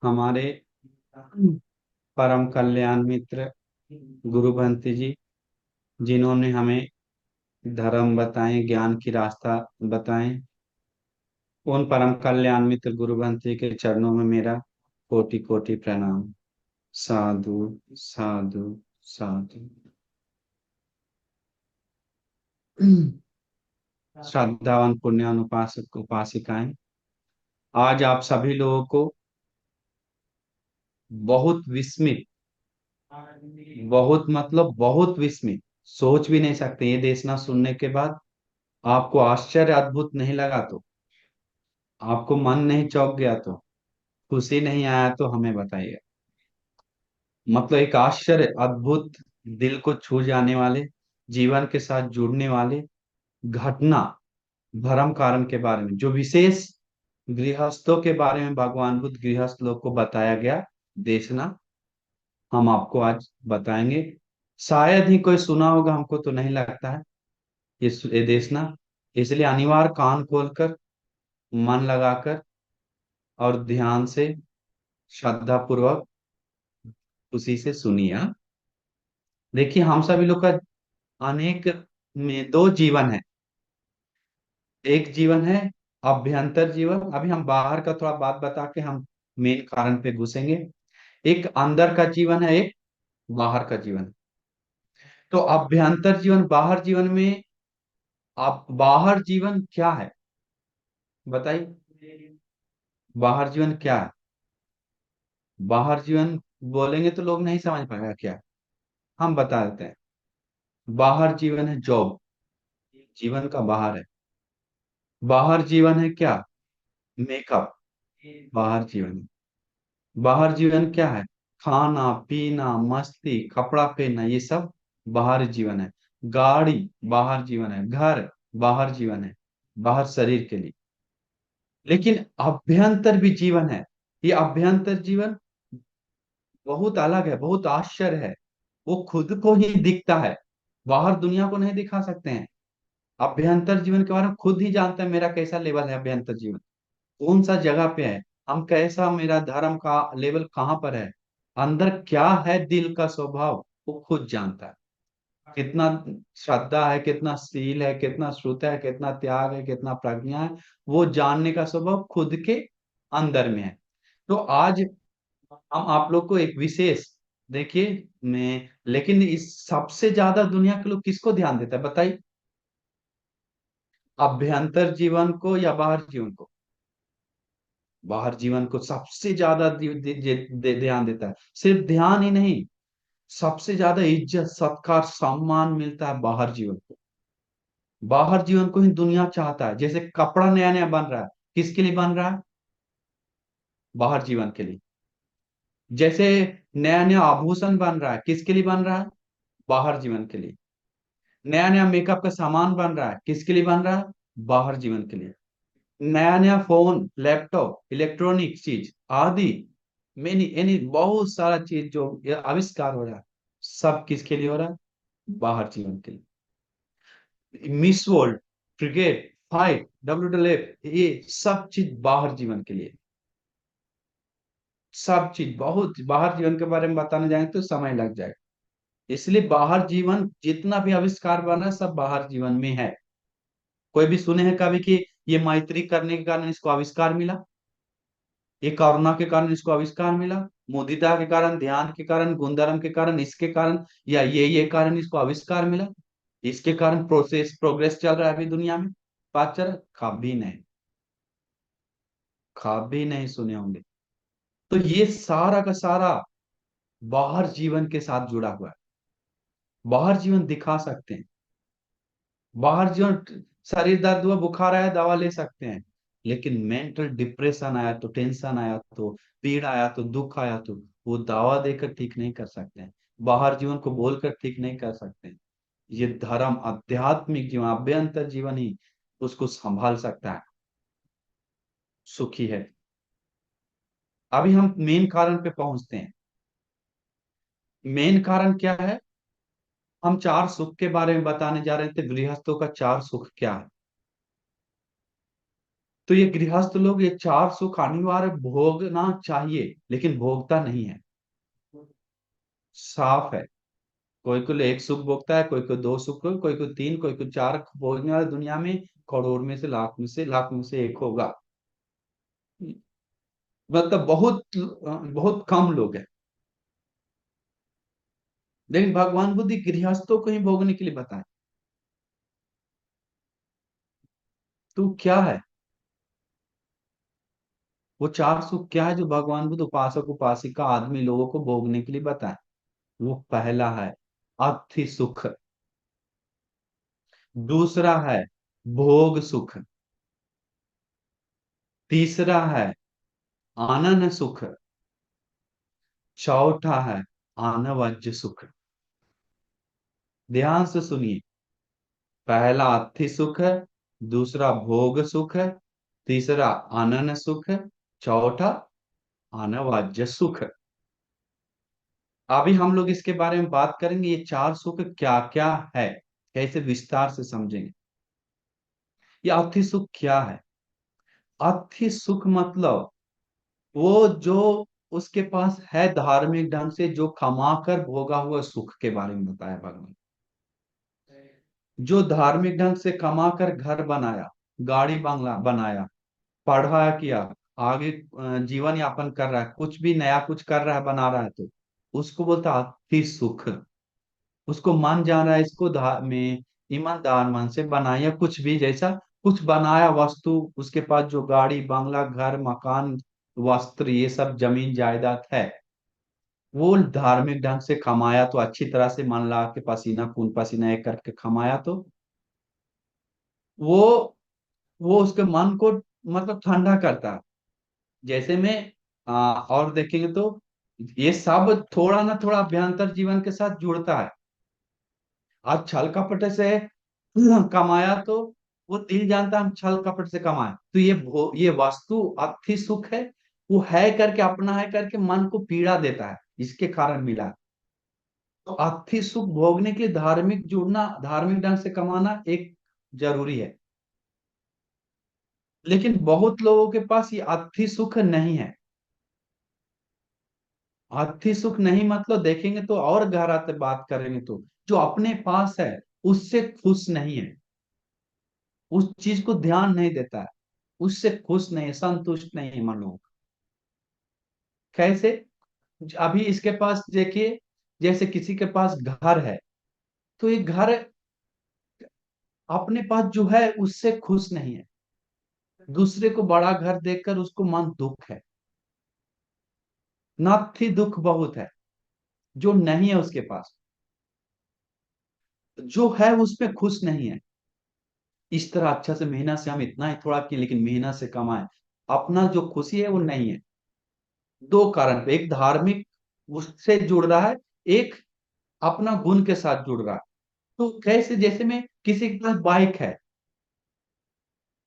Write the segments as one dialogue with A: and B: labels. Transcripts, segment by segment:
A: हमारे परम कल्याण मित्र गुरु भंते जी, जिन्होंने हमें धर्म बताए, ज्ञान की रास्ता बताए, उन परम कल्याण मित्र गुरु भंते के चरणों में मेरा कोटि कोटि प्रणाम। साधु साधु साधु। श्रद्धावान पुण्यान उपासक उपासिकाएं, आज आप सभी लोगों को बहुत विस्मित, बहुत मतलब बहुत विस्मित, सोच भी नहीं सकते ये देशना सुनने के बाद। आपको आश्चर्य अद्भुत नहीं लगा तो, आपको मन नहीं चौंक गया तो, खुशी नहीं आया तो हमें बताइए। मतलब एक आश्चर्य अद्भुत, दिल को छू जाने वाले, जीवन के साथ जुड़ने वाले घटना, धर्म कारण के बारे में जो विशेष गृहस्थों के बारे में भगवान बुद्ध गृहस्थ लोग को बताया गया देशना, हम आपको आज बताएंगे। शायद ही कोई सुना होगा, हमको तो नहीं लगता है ये देशना। इसलिए अनिवार्य कान खोलकर, मन लगाकर और ध्यान से, श्रद्धा पूर्वक, उसी से सुनिए, हाँ? देखिए, हम सभी लोग का अनेक में दो जीवन है। एक जीवन है अभ्यंतर जीवन, अभी हम बाहर का थोड़ा बात बता के हम मेन कारण पे घुसेंगे। एक अंदर का जीवन है, एक बाहर का जीवन। तो अभ्यंतर जीवन, बाहर जीवन में, आप बाहर जीवन क्या है बताइए। बाहर जीवन क्या है? बाहर जीवन बोलेंगे तो लोग नहीं समझ पाएगा क्या है। हम बता देते हैं। बाहर जीवन है जॉब, जीवन का बाहर है। बाहर जीवन है क्या? मेकअप, बाहर जीवन है। बाहर जीवन क्या है? खाना पीना, मस्ती, कपड़ा पहनना, ये सब बाहर जीवन है। गाड़ी बाहर जीवन है, घर बाहर जीवन है, बाहर शरीर के लिए। लेकिन अभ्यंतर भी जीवन है। ये अभ्यंतर जीवन बहुत अलग है, बहुत आश्चर्य है। वो खुद को ही दिखता है, बाहर दुनिया को नहीं दिखा सकते हैं। अभ्यंतर जीवन के बारे में खुद ही जानते हैं, मेरा कैसा लेवल है अभ्यंतर जीवन, कौन सा जगह पे है, हम कैसा, मेरा धर्म का लेवल कहाँ पर है, अंदर क्या है, दिल का स्वभाव वो खुद जानता है। कितना श्रद्धा है, कितना शील है, कितना श्रुत है, कितना त्याग है, कितना प्रज्ञा है, वो जानने का स्वभाव खुद के अंदर में है। तो आज हम आप लोग को एक विशेष, देखिए, मैं, लेकिन इस सबसे ज्यादा दुनिया के लोग किसको ध्यान देता है बताइए? अभ्यंतर जीवन को या बाहर जीवन को? बाहर जीवन को सबसे ज्यादा ध्यान देता है। सिर्फ ध्यान ही नहीं, सबसे ज्यादा इज्जत सत्कार सम्मान मिलता है बाहर जीवन को। बाहर जीवन को ही दुनिया चाहता है। जैसे कपड़ा नया नया बन रहा है, किसके लिए बन रहा है? बाहर जीवन के लिए। जैसे नया नया आभूषण बन रहा है, किसके लिए बन रहा है? बाहर जीवन के लिए। नया नया मेकअप का सामान बन रहा है, किसके लिए बन रहा है? बाहर जीवन के लिए। नया नया फोन, लैपटॉप, इलेक्ट्रॉनिक चीज आदि, मेनी यानी बहुत सारा चीज जो ये आविष्कार हो रहा है, सब किसके लिए हो रहा है? बाहर जीवन के लिए। Miss world, cricket, fight, WWF, ये सब चीज बाहर जीवन के लिए। सब चीज बहुत बाहर जीवन के बारे में बताने जाएंगे तो समय लग जाएगा। इसलिए बाहर जीवन जितना भी आविष्कार बना है, सब बाहर जीवन में है। कोई भी सुने हैं कभी कि ये मैत्री करने के कारण इसको आविष्कार मिला, ये कोरोना के कारण इसको आविष्कार मिला, मुदिता के कारण, ध्यान के कारण, गुंदरम के कारण, इसके कारण, या ये कारण इसको आविष्कार मिला, इसके कारण प्रोसेस प्रोग्रेस चल रहा है अभी दुनिया में? बात चल रहा है? कभी नहीं, कभी नहीं सुने होंगे। तो ये सारा का सारा बाहर जीवन के साथ जुड़ा हुआ है। बाहर जीवन दिखा सकते हैं, बाहर जीवन, शरीर दर्द हुआ, बुखार आया, दवा ले सकते हैं। लेकिन मेंटल डिप्रेशन आया तो, टेंशन आया तो, पीड़ आया तो, दुख आया तो, वो दवा देकर ठीक नहीं कर सकते हैं, बाहर जीवन को बोलकर ठीक नहीं कर सकते हैं। ये धर्म, आध्यात्मिक जीवन, अभ्यंतर जीवन ही उसको संभाल सकता है, सुखी है। अभी हम मेन कारण पे पहुंचते हैं। मेन कारण क्या है? हम चार सुख के बारे में बताने जा रहे थे, गृहस्थों का चार सुख क्या है। तो ये गृहस्थ लोग ये चार सुख अनिवार्य भोगना चाहिए, लेकिन भोगता नहीं है। साफ है। कोई कोई एक सुख भोगता है, कोई कोई दो सुख, कोई कोई तीन, कोई कोई चार भोगने वाला दुनिया में करोड़ में से लाख में से एक होगा। मतलब बहुत बहुत कम लोग हैं। लेकिन भगवान बुद्ध गृहस्थों को ही भोगने के लिए बताए। तो क्या है वो चार सुख, क्या है जो भगवान बुद्ध उपासक उपासिका आदमी लोगों को भोगने के लिए बताए? वो पहला है अर्थी सुख। दूसरा है भोग सुख। तीसरा है आनंद सुख। चौथा है आनवज्य सुख। ध्यान से सुनिए। पहला अर्थी सुख है, दूसरा भोग सुख है, तीसरा आनंद सुख है, चौथा अनवाज्य सुख। अभी हम लोग इसके बारे में बात करेंगे, ये चार सुख क्या क्या है, कैसे विस्तार से समझेंगे। ये अर्थी सुख क्या है? अर्थी सुख मतलब वो जो उसके पास है धार्मिक ढंग से जो कमा कर भोगा हुआ सुख के बारे में बताया भगवान। जो धार्मिक ढंग से कमा कर घर बनाया, गाड़ी बंगला बनाया, पढ़ा किया, आगे जीवन यापन कर रहा है, कुछ भी नया कुछ कर रहा है, बना रहा है, तो उसको बोलता है अति सुख। उसको मन जान रहा है इसको में ईमानदार मन से बनाया, कुछ भी जैसा कुछ बनाया वस्तु, उसके पास जो गाड़ी बंगला घर मकान वस्त्र ये सब जमीन जायदाद है, वो धार्मिक ढंग से कमाया तो अच्छी तरह से मन लगा के पसीना खून पसीना एक करके कमाया, तो वो वो उसके मन को मतलब ठंडा करता है। जैसे में और देखेंगे तो ये सब थोड़ा ना थोड़ा अभ्यंतर जीवन के साथ जुड़ता है। आज छल कपट से कमाया तो वो दिल जानता है हम छल कपट से कमाए, तो ये वस्तु अति सुख है। वो है करके अपना है करके मन को पीड़ा देता है, इसके कारण मिला। तो अति सुख भोगने के लिए धार्मिक जुड़ना, धार्मिक ढंग से कमाना एक जरूरी है। लेकिन बहुत लोगों के पास ये अति सुख नहीं है। अति सुख नहीं मतलब देखेंगे तो और गहरा से बात करेंगे तो जो अपने पास है उससे खुश नहीं है, उस चीज को ध्यान नहीं देता है, उससे खुश नहीं है, संतुष्ट नहीं है मन लोग। कैसे? अभी इसके पास देखिए, जैसे किसी के पास घर है, तो ये घर अपने पास जो है उससे खुश नहीं है, दूसरे को बड़ा घर देखकर उसको मन दुख है। नाथी दुख बहुत है जो नहीं है उसके पास, जो है उसमें खुश नहीं है। इस तरह अच्छा से मेहनत से हम इतना ही थोड़ा किए लेकिन मेहनत से कमाए, अपना जो खुशी है वो नहीं है। दो कारण पे, एक धार्मिक उससे जुड़ रहा है, एक अपना गुण के साथ जुड़ रहा है। तो कैसे? जैसे में किसी के पास बाइक है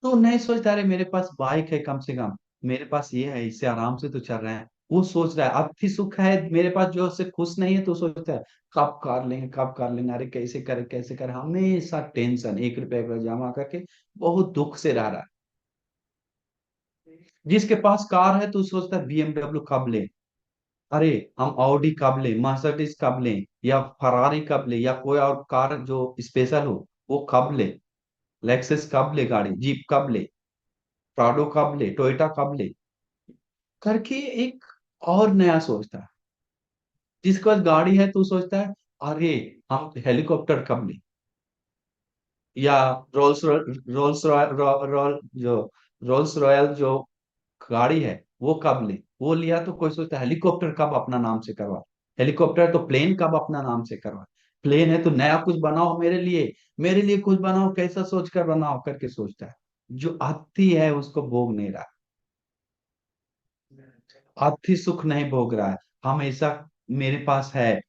A: तो नहीं सोचता अरे मेरे पास बाइक है, कम से कम मेरे पास ये है, इससे आराम से तो चल रहे हैं। वो सोच रहा है अति सुख है मेरे पास जो उससे खुश नहीं है, तो सोचता है कब कार लेंगे कब कार लेंगे, अरे कैसे करे कैसे करे, हमेशा टेंशन, 1 रुपए का जमा करके बहुत दुख से रह रहा है। जिसके पास कार है तो सोचता है BMW कब ले, अरे हम ऑडी कब ले, मर्सिडीज कब ले, या फरारी कब ले, या कोई और कार जो स्पेशल हो वो कब ले, लेक्सस कब ले, गाड़ी जीप कब ले, प्राडो कब ले, टोयोटा कब ले करके एक और नया सोचता है। जिसके पास गाड़ी है तो सोचता है अरे हम हेलीकॉप्टर कब ले, या रोल्स रोल्स रॉयल जो रोल्स रॉयल जो गाड़ी है वो कब ले, वो लिया तो कोई सोचता है हेलीकॉप्टर कब अपना नाम से करवा, हेलीकॉप्टर तो प्लेन कब अपना नाम से करवा, प्लेन है तो नया कुछ बनाओ मेरे लिए कुछ बनाओ, कैसा सोच कर बनाओ करके सोचता है। जो अति है उसको भोग नहीं रहा, अति सुख नहीं भोग रहा है, हमेशा मेरे पास है,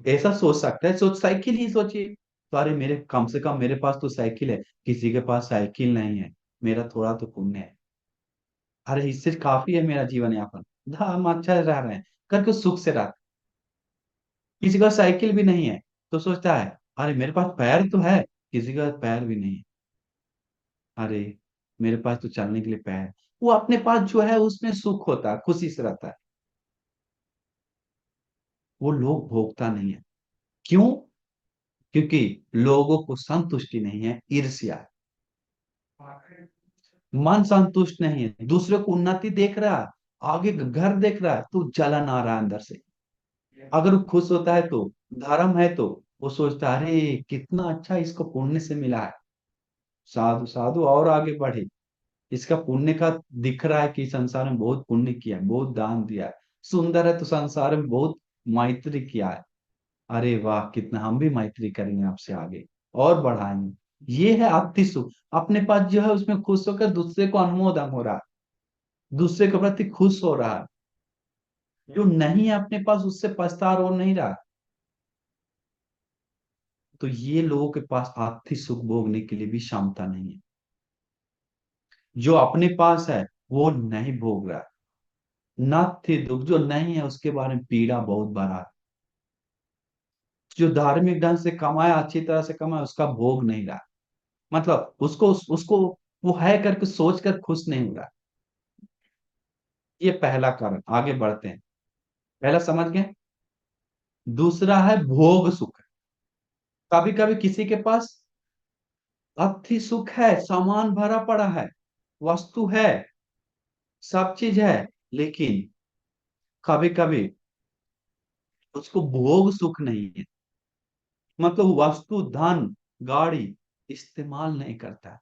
A: ऐसा सोच सकता है। सोच साइकिल ही सोचिए, तो अरे मेरे कम से कम मेरे पास तो साइकिल है, किसी के पास साइकिल नहीं है, मेरा थोड़ा तो पुण्य है, अरे इससे काफी है मेरा जीवन यापन, हम अच्छा रह रहे हैं करके सुख से रहा। किसी का साइकिल भी नहीं है तो सोचता है अरे मेरे पास पैर तो है, किसी का पैर भी नहीं है, अरे मेरे पास तो चलने के लिए पैर है। वो अपने पास जो है उसमें सुख होता है, खुशी से रहता है। वो लोग भोगता नहीं है। क्यों? क्योंकि लोगों को संतुष्टि नहीं है, ईर्ष्या है। मन संतुष्ट नहीं है, दूसरे को उन्नति देख रहा है, आगे घर देख रहा है तो जलन आ रहा है अंदर से। अगर वो खुश होता है तो, धर्म है तो, वो सोचता है अरे कितना अच्छा इसको पुण्य से मिला है, साधु साधु और आगे बढ़े। इसका पुण्य का दिख रहा है कि संसार में बहुत पुण्य किया है, बहुत दान दिया है, सुंदर है तो संसार में बहुत मैत्री किया है। अरे वाह, कितना हम भी मैत्री करेंगे आपसे आगे और बढ़ाएंगे। ये है अति सुख। अपने पास जो है उसमें खुश होकर दूसरे को अनुमोदन हो रहा है, दूसरे के प्रति खुश हो रहा है। जो नहीं है अपने पास उससे पछता रो नहीं रहा। तो ये लोगों के पास आर्थिक सुख भोगने के लिए भी क्षमता नहीं है। जो अपने पास है वो नहीं भोग रहा। नाथी दुख जो नहीं है उसके बारे में पीड़ा बहुत बड़ा है। जो धार्मिक ढंग से कमाया, अच्छी तरह से कमाया, उसका भोग नहीं रहा। मतलब उसको वो है करके सोच कर खुश नहीं हो रहा। ये पहला कारण। आगे बढ़ते हैं। पहला समझ गए। दूसरा है भोग सुख। कभी कभी किसी के पास अति सुख है, सामान भरा पड़ा है, वस्तु है, सब चीज है, लेकिन कभी कभी उसको भोग सुख नहीं है। मतलब वस्तु, धन, गाड़ी इस्तेमाल नहीं करता।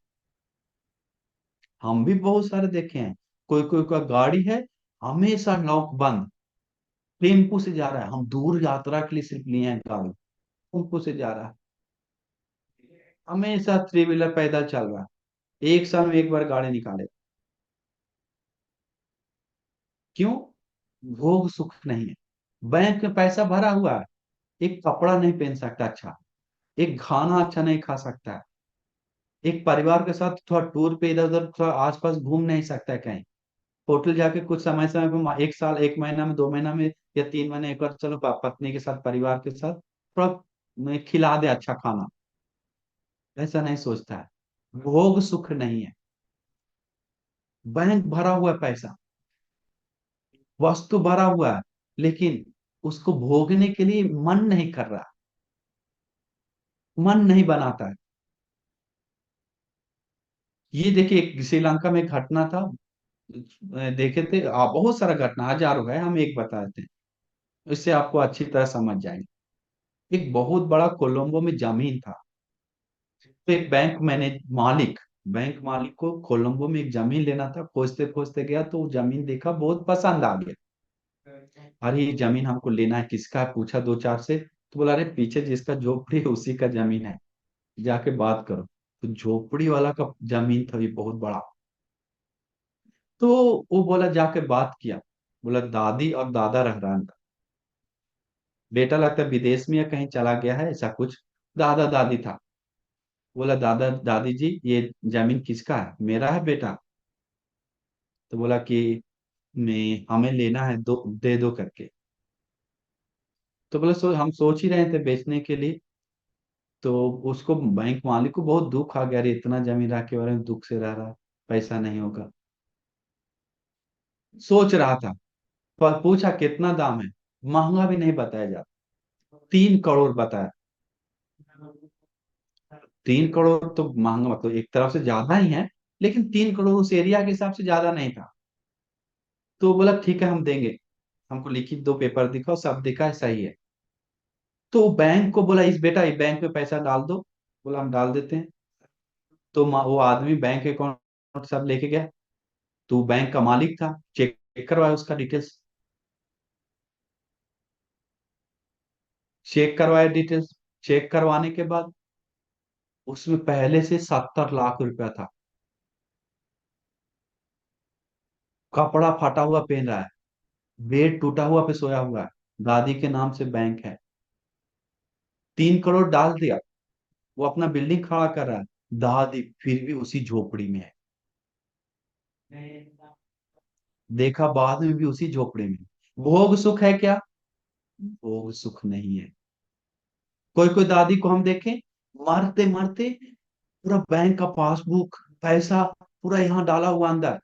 A: हम भी बहुत सारे देखे हैं। कोई कोई का गाड़ी है, हमेशा लॉक बंद, टेम्पू से जा रहा है, हम दूर यात्रा के लिए सिर्फ लिए हैं गाड़ी, टेम्पू से जा रहा है, हमेशा थ्री व्हीलर पैदल चल रहा है, एक साल में एक बार गाड़ी निकाले। क्यों? भोग सुख नहीं है। बैंक में पैसा भरा हुआ है, एक कपड़ा नहीं पहन सकता अच्छा, एक खाना अच्छा नहीं खा सकता है, एक परिवार के साथ थोड़ा टूर पे इधर उधर थोड़ा आसपास घूम नहीं सकता है कहीं, होटल जाके कुछ समय समय पे, एक साल, एक महीना में, 2 महीना में या 3 महीने एक बार चलो पत्नी के साथ, परिवार के साथ थोड़ा खिला दे अच्छा खाना, ऐसा नहीं सोचता है। भोग सुख नहीं है। बैंक भरा हुआ है पैसा, वस्तु भरा हुआ है, लेकिन उसको भोगने के लिए मन नहीं कर रहा, मन नहीं बनाता है। ये देखिए, एक श्रीलंका में एक घटना था, देखे थे, बहुत सारा घटना हजारों है, हम एक बता देते हैं, इससे आपको अच्छी तरह समझ जाएंगे। एक बहुत बड़ा कोलंबो में जमीन था। तो एक बैंक मालिक को कोलंबो में एक जमीन लेना था, खोजते खोजते गया तो वो जमीन देखा, बहुत पसंद आ गया। अरे ये जमीन हमको लेना है, किसका है, पूछा दो चार से, तो बोला अरे पीछे जिसका झोपड़ी है उसी का जमीन है, जाके बात करो। तो झोपड़ी वाला का जमीन था ये बहुत बड़ा। तो वो बोला, जाके बात किया, बोला दादी और दादा रह रहा है, बेटा लगता है विदेश में या कहीं चला गया है, ऐसा कुछ। दादा दादी था। बोला दादा दादी जी ये जमीन किसका है, मेरा है बेटा। तो बोला कि मैं हमें लेना है, दो दे दो करके। तो बोला हम सोच ही रहे थे बेचने के लिए। तो उसको, बैंक मालिक को बहुत दुख आ गया, अरे इतना जमीन रख के बारे में दुख से रह रहा है, पैसा नहीं होगा। सोच रहा था, पर पूछा कितना दाम है, महंगा भी नहीं बताया जाता, 3 करोड़ बताया। 3 करोड़ तो महंगा, मतलब एक तरफ से ज्यादा ही है, लेकिन 3 करोड़ उस एरिया के हिसाब से ज्यादा नहीं था। तो बोला ठीक है हम देंगे, हमको लिखित दो, पेपर दिखाओ, सब दिखा है, सही है। तो बैंक को बोला, इस बेटा इस बैंक में पैसा डाल दो। बोला हम डाल देते हैं। तो वो आदमी बैंक अकाउंट सब लेके गया। तो वो बैंक का मालिक था, चेक करवाया उसका डिटेल्स, चेक करवाया डिटेल्स। चेक करवाने के बाद उसमें पहले से 70 लाख रुपया था। कपड़ा फटा हुआ पहन रहा है, बेड टूटा हुआ पे सोया हुआ है, दादी के नाम से बैंक है। 3 करोड़ डाल दिया, वो अपना बिल्डिंग खड़ा कर रहा है, दादी फिर भी उसी झोपड़ी में है। देखा बाद में भी उसी झोपड़ी में। भोग सुख है क्या? भोग सुख नहीं है। कोई कोई दादी को हम देखें, मरते मरते पूरा बैंक का पासबुक, पैसा पूरा यहाँ डाला हुआ अंदर,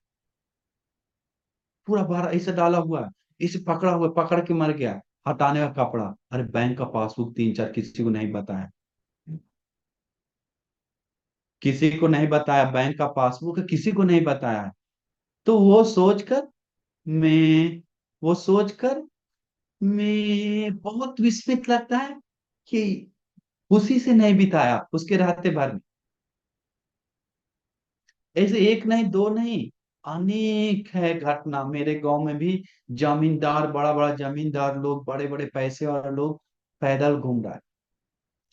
A: पूरा बाहर ऐसे डाला हुआ है, इसे पकड़ा हुआ, पकड़ के मर गया। हटाने का कपड़ा, अरे बैंक का पासबुक तीन चार, किसी को नहीं बताया, किसी को नहीं बताया, बैंक का पासबुक किसी को नहीं बताया। तो मैं वो सोचकर मैं बहुत विस्मित लगता है कि उसी से नहीं बिताया उसके रहते भर में। ऐसे एक नहीं दो नहीं, अनेक है घटना मेरे गांव में भी। जमींदार, बड़ा बड़ा जमींदार लोग, बड़े बड़े पैसे वाले लोग पैदल घूम रहा है,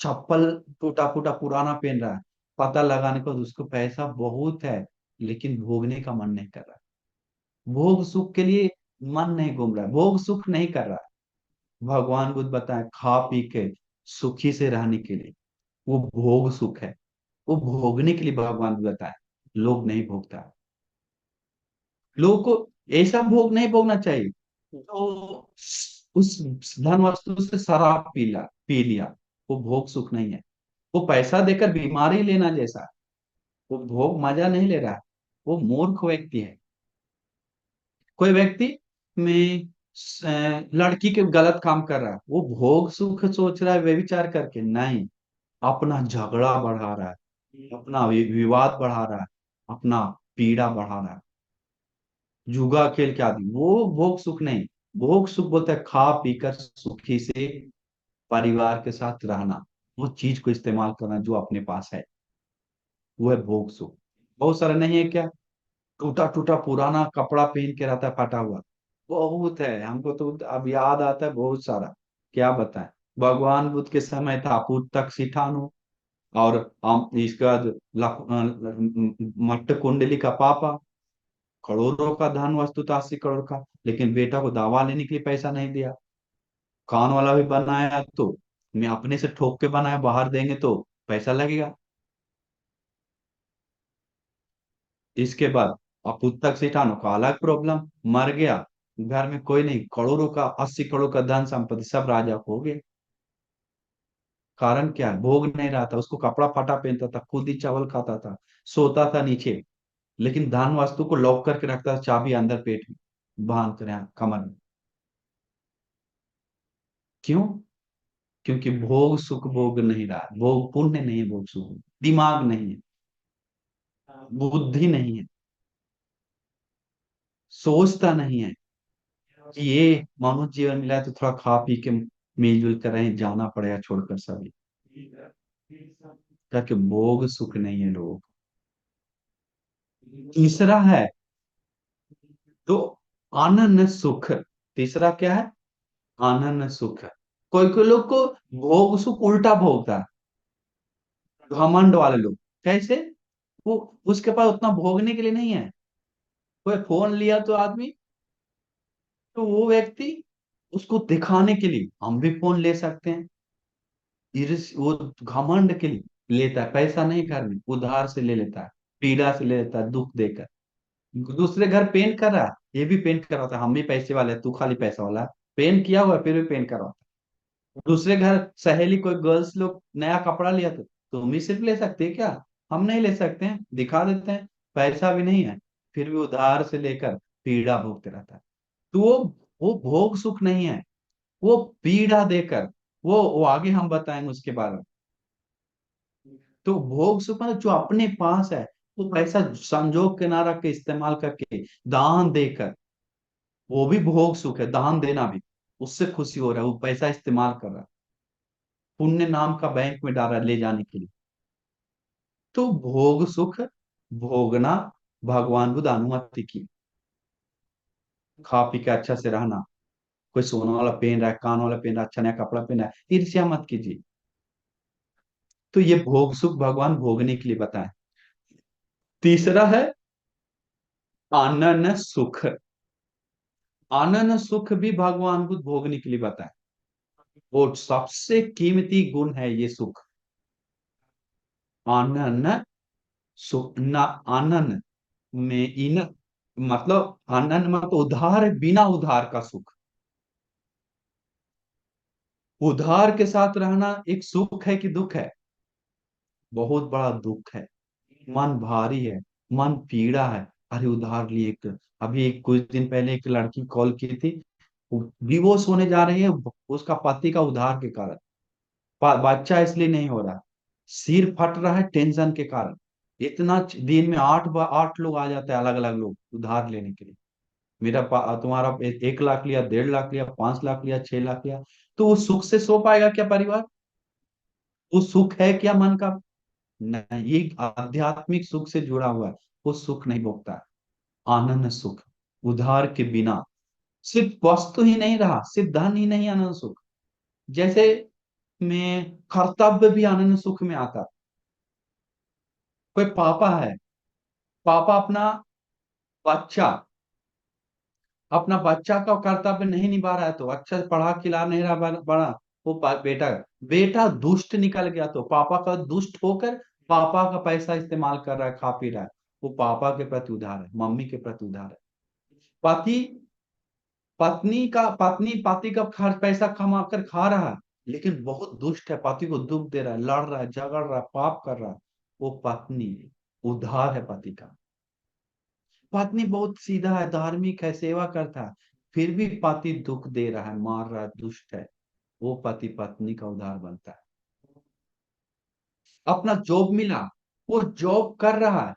A: चप्पल टूटा फूटा पुराना पहन रहा है, पता लगाने को उसको पैसा बहुत है, लेकिन भोगने का मन नहीं कर रहा, भोग सुख के लिए मन नहीं घूम रहा है, भोग सुख नहीं कर रहा है। भगवान बुद्ध बताए खा पी के सुखी से रहने के लिए, वो भोग सुख है, वो भोगने के लिए भगवान बुद्ध बताए। लोग नहीं भोगता, लोगों को ऐसा भोग नहीं भोगना चाहिए तो उस धन वस्तु से शराब पी लिया, वो भोग सुख नहीं है। वो पैसा देकर बीमारी लेना जैसा है। वो भोग मजा नहीं ले रहा है, वो मूर्ख व्यक्ति है। कोई व्यक्ति में लड़की के गलत काम कर रहा है, वो भोग सुख सोच रहा है व्यभिचार करके, नहीं, अपना झगड़ा बढ़ा रहा है, अपना विवाद बढ़ा रहा है, अपना पीड़ा बढ़ा रहा है, जुआ खेल के आदि, वो भोग सुख नहीं। भोग सुख बोलते हैं खा पीकर सुखी से परिवार के साथ रहना, वो चीज को इस्तेमाल करना जो अपने पास है, वो है भोग सुख। बहुत सारा नहीं है क्या, टूटा टूटा पुराना कपड़ा पहन के रहता है फटा हुआ, बहुत है, हमको तो अब याद आता है बहुत सारा, क्या बताएं। भगवान बुद्ध के समय था पुस्तक सिठानु, और इसका मट्ट कुंडली का पापा, करोड़ों का धन वस्तु था, 80 करोड़ का, लेकिन बेटा को दवा लेने के लिए पैसा नहीं दिया। कान वाला भी बनाया तो मैं अपने से ठोक के बनाया, बाहर देंगे तो पैसा लगेगा। इसके बाद अब पुस्तक सिठानो का अलग प्रॉब्लम, मर गया, घर में कोई नहीं, करोड़ों का, 80 करोड़ का धन संपत्ति सब राजा को हो गए। कारण क्या है, भोग नहीं रहा था, उसको कपड़ा फटा पहनता था, खुद ही चावल खाता था, सोता था नीचे, लेकिन धन वस्तु को लॉक करके रखता था, चाबी अंदर पेट में बांध कर यहाँ कमर में। क्यों? क्योंकि भोग सुख भोग नहीं रहा, भोग पुण्य नहीं है, भोग सुख, दिमाग नहीं है, बुद्धि नहीं है, सोचता नहीं है कि ये मानव जीवन मिला है तो थोड़ा खा पी के मिलजुल कर रहे, जाना पड़ेगा छोड़कर सभी, ताकि भोग सुख नहीं है लोग। तीसरा है तो आनंद सुख। तीसरा क्या है? आनंद सुख। कोई कोई लोग को भोग सुख उल्टा भोगता है, घमंड वाले लोग। कैसे? वो उसके पास उतना भोगने के लिए नहीं है, कोई फोन लिया तो आदमी, तो वो व्यक्ति उसको दिखाने के लिए हम भी फोन ले सकते हैं, वो घमंड के लिए लेता है, पैसा नहीं घर में, उधार से ले लेता है, पीड़ा से ले लेता है, दुख देकर। दूसरे घर पेंट कर रहा है, ये भी पेंट करवाता है, हम भी पैसे वाले हैं, तू खाली पैसा वाला है, पेंट किया हुआ है, फिर भी पेंट करवाता है। दूसरे घर सहेली कोई गर्ल्स लोग नया कपड़ा लिया तो तुम ही सिर्फ ले सकते हैं क्या? हम नहीं ले सकते हैं, दिखा देते हैं, पैसा भी नहीं है, फिर भी उधार से लेकर पीड़ा भोगते रहता है। तो वो भोग सुख नहीं है, वो पीड़ा देकर, वो आगे हम बताएंगे उसके बारे में। तो भोग सुख मतलब जो अपने पास है, वो पैसा संजोग के ना रख के इस्तेमाल करके दान देकर, वो भी भोग सुख है, दान देना भी, उससे खुशी हो रहा है, वो पैसा इस्तेमाल कर रहा है, पुण्य नाम का बैंक में डाल रहा है ले जाने के लिए। तो भोग सुख भोगना भगवान बुद्ध अनुमति की, खा पी के अच्छा से रहना, कोई सोना वाला पहन रहा है, कान वाला पहन रहा है, अच्छा नया कपड़ा पहन रहा है, ईर्ष्या मत कीजिए। तो ये भोग सुख भगवान भोगने के लिए बताए। तीसरा है आनंद सुख। आनंद सुख भी भगवान बुद्ध भोगने के लिए बताए, वो सबसे कीमती गुण है ये सुख। आनंद सुख ना, आनंद में इन, मतलब आनंद मतलब उधार है, बिना उधार का सुख। उधार के साथ रहना एक सुख है कि दुख है? बहुत बड़ा दुख है, मन भारी है, मन पीड़ा है। अरे उधार लिए अभी कुछ दिन पहले एक लड़की कॉल की थी, डिवोर्स होने जा रही है उसका पति का उधार के कारण। बच्चा इसलिए नहीं हो रहा, सिर फट रहा है टेंशन के कारण। इतना दिन में 8 लोग आ जाते हैं, अलग अलग लोग उधार लेने के लिए। तुम्हारा 1 लाख लिया, 1.5 लाख लिया, 5 लाख लिया, 6 लाख लिया, तो वो सुख से सो पाएगा क्या परिवार? वो सुख है क्या मन का? नहीं, ये आध्यात्मिक सुख से जुड़ा हुआ है। वो सुख नहीं भोगता है। आनंद सुख उधार के बिना। सिर्फ वस्तु ही नहीं रहा, सिर्फ धन ही नहीं, आनंद सुख। जैसे में कर्तव्य भी आनंद सुख में आता। कोई पापा है, पापा बच्चा अपना बच्चा का कर्तव्य नहीं निभा रहा है, तो अच्छा से पढ़ा खिला नहीं रहा, बड़ा वो बेटा बेटा दुष्ट निकल गया, तो पापा का दुष्ट होकर पापा का पैसा इस्तेमाल कर रहा है, खा पी रहा है। वो पापा के प्रति उधार है, मम्मी के प्रति उधार है। पति पत्नी पति का खर्च पैसा कमा कर खा रहा है, लेकिन बहुत दुष्ट है, पति को दुख दे रहा है, लड़ रहा है, झगड़ रहा है, पाप कर रहा है। वो पत्नी उधार है पति का। पत्नी बहुत सीधा है, धार्मिक है, सेवा करता है, फिर भी पति दुख दे रहा है, मार रहा है, दुष्ट है। वो पति पत्नी का उधार बनता है। अपना जॉब मिला, वो जॉब कर रहा है,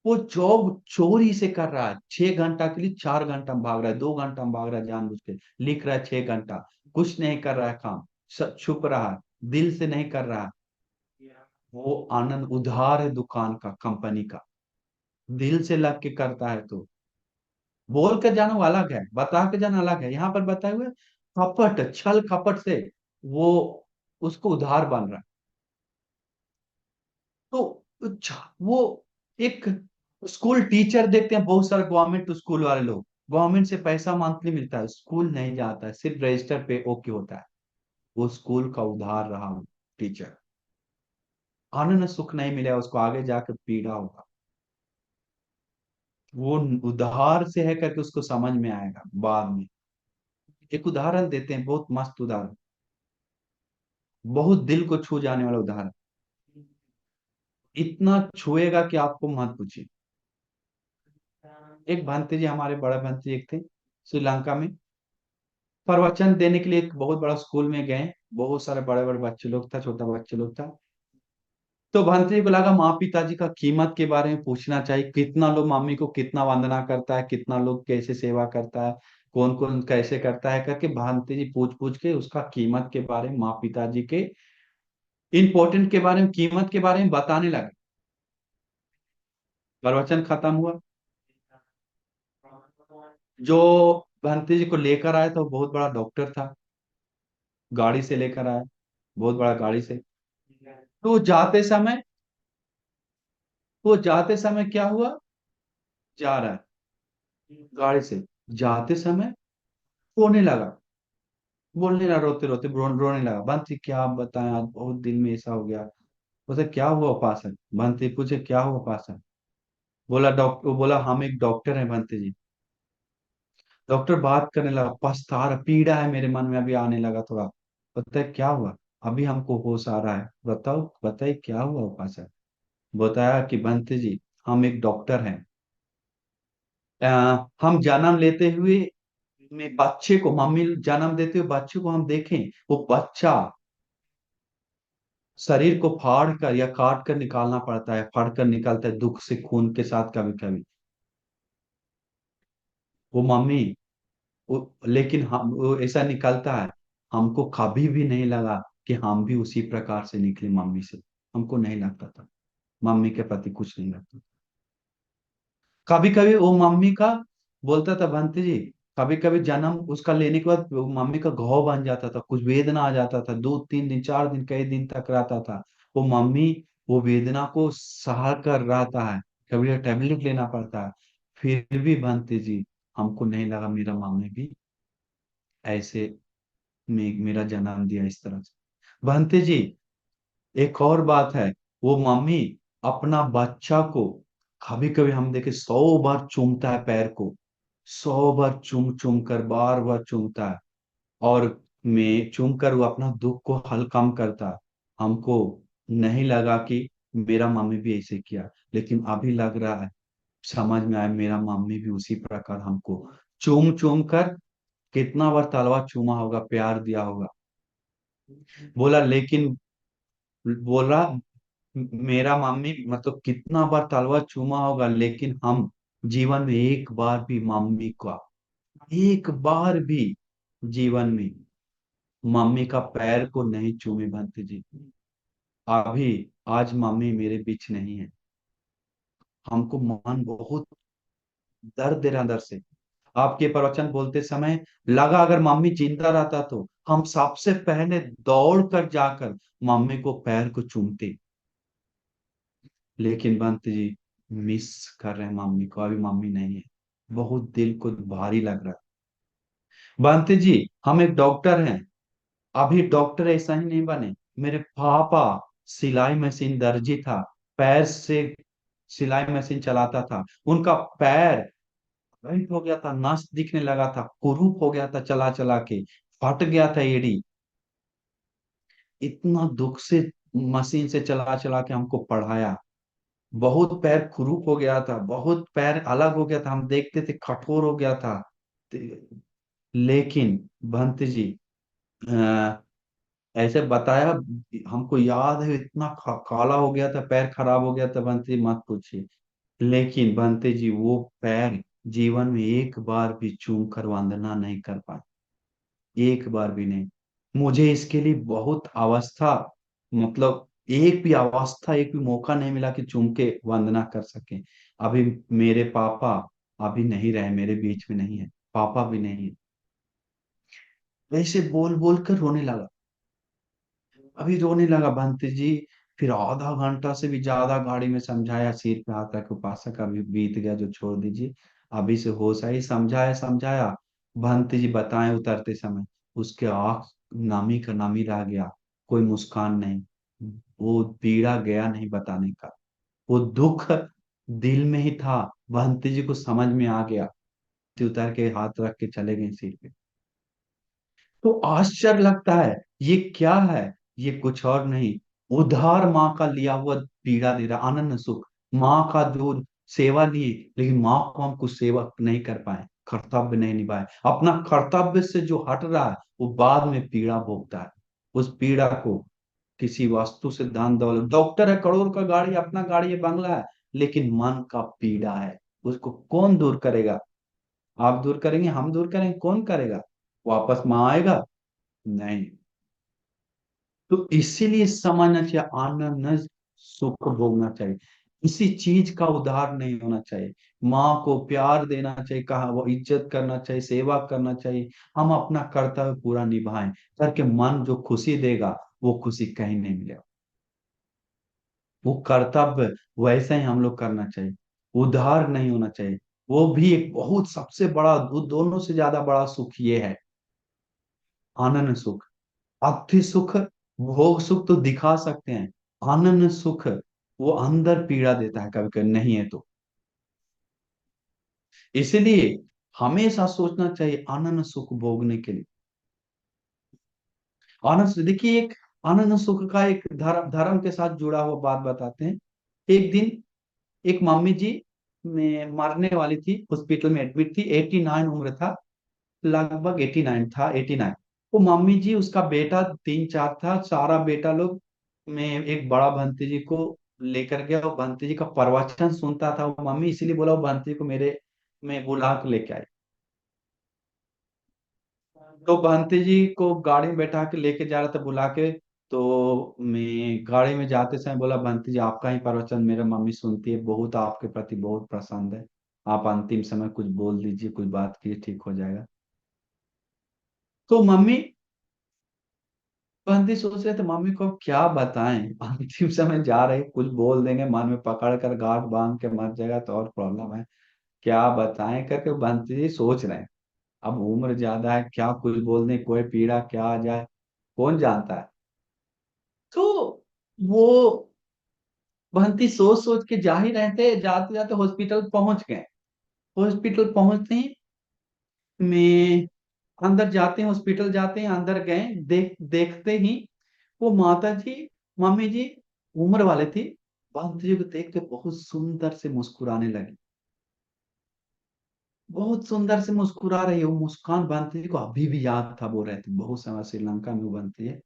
A: वो जॉब चोरी से कर रहा है, 6 घंटा के लिए 4 घंटा में भाग रहा है, 2 घंटा में भाग रहा है, जानबूझ के लिख रहा है 6 घंटा, कुछ नहीं कर रहा है काम, सब छुप रहा है, दिल से नहीं कर रहा है। वो आनंद उधार है दुकान का, कंपनी का। दिल से लग के करता है तो बोल कर जाना वो अलग है, बता के जाना अलग है। यहाँ पर बताए हुए कपट, छल कपट से वो उसको उधार बन रहा है। तो वो एक स्कूल टीचर देखते हैं, बहुत सारे गवर्नमेंट स्कूल वाले लोग, गवर्नमेंट से पैसा मंथली मिलता है, स्कूल नहीं जाता है, सिर्फ रजिस्टर पे ओके होता है। वो स्कूल का उधार रहा टीचर। आनंद सुख नहीं मिलेगा उसको, आगे जाकर पीड़ा होगा। वो उधार से है करके उसको समझ में आएगा बाद में। एक उदाहरण देते हैं, बहुत मस्त उदाहरण, बहुत दिल को छू जाने वाला उदाहरण। इतना छुएगा कि आपको मत पूछिए। एक भंते जी, हमारे बड़े भंते जी एक थे श्रीलंका में, प्रवचन देने के लिए एक बहुत बड़ा स्कूल में गए। बहुत सारे बड़े बड़े बच्चे लोग था, छोटा बच्चे लोग था। तो भंते जी को लगा माँ पिताजी का कीमत के बारे में पूछना चाहिए, कितना लोग मम्मी को कितना वंदना करता है, कितना लोग कैसे सेवा करता है, कौन कौन कैसे करता है करके भंते जी पूछ पूछ के उसका कीमत के बारे में, माँ पिताजी के इम्पोर्टेंट के बारे में, कीमत के बारे में बताने लगे। प्रवचन खत्म हुआ। जो भंते जी को लेकर आया था वो बहुत बड़ा डॉक्टर था, गाड़ी से लेकर आया, बहुत बड़ा गाड़ी से। तो जाते समय क्या हुआ, जा रहा है गाड़ी से, जाते समय रोने लगा, बोलने लगा, रोते रोते रोने लगा। बंटी क्या आप बताएं, आज बहुत दिन में ऐसा हो गया। बोले क्या हुआ उपासन? बंटी पूछे क्या हुआ उपासन? बोला डॉक्टर, बोला हम एक डॉक्टर हैं बंटी जी। डॉक्टर बात करने लगा, पछता रहा, पीड़ा है मेरे मन में अभी आने लगा थोड़ा। पता है क्या हुआ? अभी हमको होश आ रहा है, बताओ बताइए क्या हुआ उपासन? बताया कि बंटी जी, हम एक डॉक्टर हैं। हम जन्म लेते हुए में बच्चे को, मम्मी जन्म देते हुए बच्चे को हम देखें, वो बच्चा शरीर को फाड़ कर या काट कर निकालना पड़ता है, फाड़ कर निकालता है दुख से, खून के साथ कभी कभी। वो मम्मी लेकिन हम वो ऐसा निकलता है। हमको कभी भी नहीं लगा कि हम भी उसी प्रकार से निकले मम्मी से, हमको नहीं लगता था, मम्मी के प्रति कुछ नहीं लगता। कभी कभी वो मम्मी का, बोलता था बंटी जी, कभी कभी जन्म उसका लेने के बाद वो मम्मी का घाव बन जाता था, कुछ वेदना आ जाता था, 2 3 दिन 4 दिन कई दिन तक रहता था। वो मम्मी वो वेदना को सहा कर रहता है, कभी टेबलेट लेना पड़ता है, फिर भी बंटी जी हमको नहीं लगा मेरा मम्मी भी ऐसे मेरा जन्म दिया इस तरह से। बंटी जी एक और बात है, वो मम्मी अपना बच्चा को कभी कभी हम देखे 100 बार चूमता है पैर को, 100 बार चूम चूम कर बार बार चूमता है। और मैं चूम कर वो अपना दुख को हल कम करता है। हमको नहीं लगा कि मेरा मम्मी भी ऐसे किया, लेकिन अभी लग रहा है, समझ में आया, मेरा मम्मी भी उसी प्रकार हमको चूम चूम कर कितना बार तलवा चूमा होगा, प्यार दिया होगा। बोला लेकिन, बोला मेरा मम्मी मतलब कितना बार तलवा चूमा होगा, लेकिन हम जीवन में एक बार भी मम्मी का, एक बार भी जीवन में मम्मी का पैर को नहीं चूमे बंटी जी। अभी आज मम्मी मेरे बीच नहीं है, हमको मन बहुत दर्द दे रहा अंदर से। आपके प्रवचन बोलते समय लगा अगर मम्मी जिंदा रहता तो हम सबसे पहले दौड़ कर जाकर मम्मी को पैर को चूमते। लेकिन बंत जी, मिस कर रहे हैं मम्मी को, अभी मम्मी नहीं है, बहुत दिल को भारी लग रहा है। बंत जी, हम एक डॉक्टर हैं, अभी डॉक्टर ऐसा ही नहीं बने। मेरे पापा सिलाई मशीन दर्जी था, पैर से सिलाई मशीन चलाता था, उनका पैर बेंट हो गया था, नस दिखने लगा था, कुरूप हो गया था, चला चला के फट गया था एड़ी। इतना दुख से मशीन से चला चला के हमको पढ़ाया। बहुत पैर कुरूप हो गया था, बहुत पैर अलग हो गया था, हम देखते थे कठोर हो गया था। लेकिन भंत जी, ऐसे बताया, हमको याद है इतना काला हो गया था, पैर खराब हो गया था बंती, मत पूछिए। लेकिन बंते जी वो पैर जीवन में एक बार भी चूम कर वंदना नहीं कर पाए, एक बार भी नहीं। मुझे इसके लिए बहुत अवस्था, मतलब एक भी अवस्था, एक भी मौका नहीं मिला कि चूम के वंदना कर सके। अभी मेरे पापा अभी नहीं रहे, मेरे बीच में नहीं है, पापा भी नहीं है। वैसे बोल बोल कर रोने लगा, अभी रोने लगा बंत जी। फिर आधा घंटा से भी ज्यादा गाड़ी में समझाया, सिर पे हाथ रख, उपासक अभी बीत गया जो छोड़ दीजिए, अभी से होश आई, समझाया समझाया। बंत जी बताएं उतरते समय उसके आंख नामी का नामी रह गया, कोई मुस्कान नहीं। वो पीड़ा गया नहीं बताने का, वो दुख दिल में ही था। बंत जी को समझ में आ गया, उतर के हाथ रख के चले गए सिर पे। तो आश्चर्य लगता है, ये क्या है? ये कुछ और नहीं, उधार माँ का लिया हुआ पीड़ा दे रहा, आनंद सुख। माँ का जो सेवा लिए, लेकिन माँ को हम कुछ सेवा नहीं कर पाए, कर्तव्य नहीं निभाए, अपना कर्तव्य से जो हट रहा है वो बाद में पीड़ा भोगता है। उस पीड़ा को किसी वस्तु से, धन दौलत, डॉक्टर है, करोड़ का गाड़ी, अपना गाड़ी है, बंगला है, लेकिन मन का पीड़ा है, उसको कौन दूर करेगा? आप दूर करेंगे, हम दूर करेंगे, कौन करेगा? वापस माँ आएगा? नहीं। तो इसीलिए समझना चाहिए, आनंद सुख भोगना चाहिए, किसी चीज का उधार नहीं होना चाहिए। माँ को प्यार देना चाहिए, कहा वो इज्जत करना चाहिए, सेवा करना चाहिए, हम अपना कर्तव्य पूरा निभाएं करके मन जो खुशी देगा वो खुशी कहीं नहीं मिलेगा। वो कर्तव्य वैसे ही हम लोग करना चाहिए, उधार नहीं होना चाहिए। वो भी एक बहुत सबसे बड़ा, वो दोनों से ज्यादा बड़ा सुख ये है, आनंद सुख। अति सुख, भोग सुख तो दिखा सकते हैं, आनंद सुख वो अंदर पीड़ा देता है कभी कभी नहीं है तो। इसलिए हमेशा सोचना चाहिए आनंद सुख भोगने के लिए। देखिए, एक आनंद सुख का एक धर्म, धर्म के साथ जुड़ा हुआ बात बताते हैं। एक दिन एक मम्मी जी में मरने वाली थी, हॉस्पिटल में एडमिट थी, 89 उम्र था, लगभग 89 था, 89। वो मम्मी जी, उसका बेटा तीन चार था, सारा बेटा लोग में एक बड़ा भंती जी को लेकर गया, वो भंती जी का प्रवचन सुनता था वो मम्मी, इसीलिए बोला वो भंती जी को मेरे में बुला के लेके आए। तो भंती जी को गाड़ी में बैठा के लेके जा रहा था बुला के। तो मैं गाड़ी में जाते समय बोला, भंती जी आपका ही प्रवचन मेरा मम्मी सुनती है, बहुत आपके प्रति बहुत पसंद है, आप अंतिम समय कुछ बोल दीजिए, कुछ बात कीजिए, ठीक हो जाएगा। तो मम्मी, बंदी सोच रहे थे मम्मी को अब क्या बताएं, अंतिम समय जा रहे, कुछ बोल देंगे, मन में पकड़ कर गांठ बांध के मर जाएगा तो और प्रॉब्लम है, क्या बताएं करके बंती जी सोच रहे हैं। अब उम्र ज्यादा है, क्या कुछ बोल दें, कोई पीड़ा क्या आ जाए, कौन जानता है। तो वो बंती सोच सोच के जा ही रहे थे, जाते जाते हॉस्पिटल पहुंच गए। हॉस्पिटल पहुंचते ही में अंदर जाते हैं, हॉस्पिटल जाते हैं, अंदर गए, देखते ही वो माता जी, मम्मी जी उम्र वाले थी, बंती जी को देख के बहुत सुंदर से मुस्कुराने लगी। बहुत सुंदर से मुस्कुरा रही है वो मुस्कान, बंती जी को अभी भी याद था, बोल रहे थे बहुत समय श्रीलंका में वो बनती है,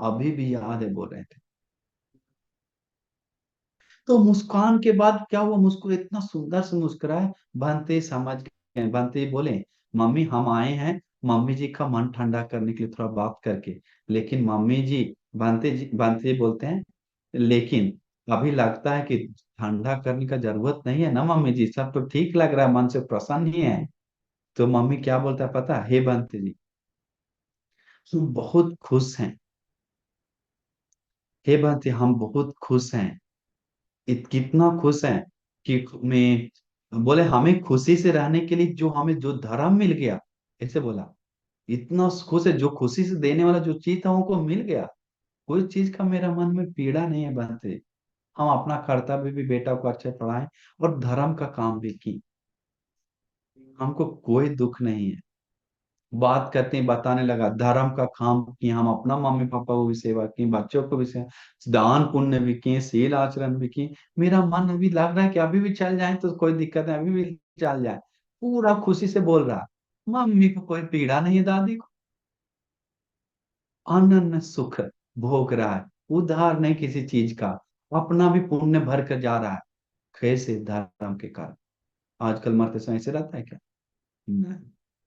A: अभी भी याद है बोल रहे थे। तो मुस्कान के बाद क्या हुआ, मुस्कुरा इतना सुंदर से मुस्कुराए, बंते समझ गए, बंते बोले मम्मी हम आए हैं मम्मी जी का मन ठंडा करने के लिए थोड़ा बात करके। लेकिन मम्मी जी, बंते बोलते हैं लेकिन अभी लगता है कि ठंडा करने का जरूरत नहीं है ना मम्मी जी, सब तो ठीक लग रहा है, मन से प्रसन्न ही है। तो मम्मी क्या बोलता है पता है, हे बंते जी तुम बहुत खुश हैं, हे बंते हम बहुत खुश हैं, कितना खुश हैं कि मैं बोले हमें खुशी से रहने के लिए जो हमें जो धर्म मिल गया, ऐसे बोला, इतना खुश है जो खुशी से देने वाला जो चीज था हमको मिल गया, कोई चीज का मेरा मन में पीड़ा नहीं है बनते। हम अपना कर्तव्य भी बेटा को अच्छे पढ़ाएं और धर्म का काम भी की, हमको कोई दुख नहीं है। बात करते हैं, बताने लगा धर्म का काम कि हम अपना मम्मी पापा को भी सेवा की, बच्चों को भी सेवा, दान पुण्य भी किए, शील आचरण भी किए। मेरा मन अभी लग रहा है कि अभी भी चल जाए तो कोई दिक्कत है, अभी भी चल जाए। पूरा खुशी से बोल रहा, मम्मी को कोई पीड़ा नहीं है, दादी को अनन्य सुख भोग रहा है, उधार नहीं किसी चीज का, अपना भी पुण्य भर कर जा रहा है। कैसे धर्म के कारण आजकल मरते समय ऐसे रहता है क्या? नहीं,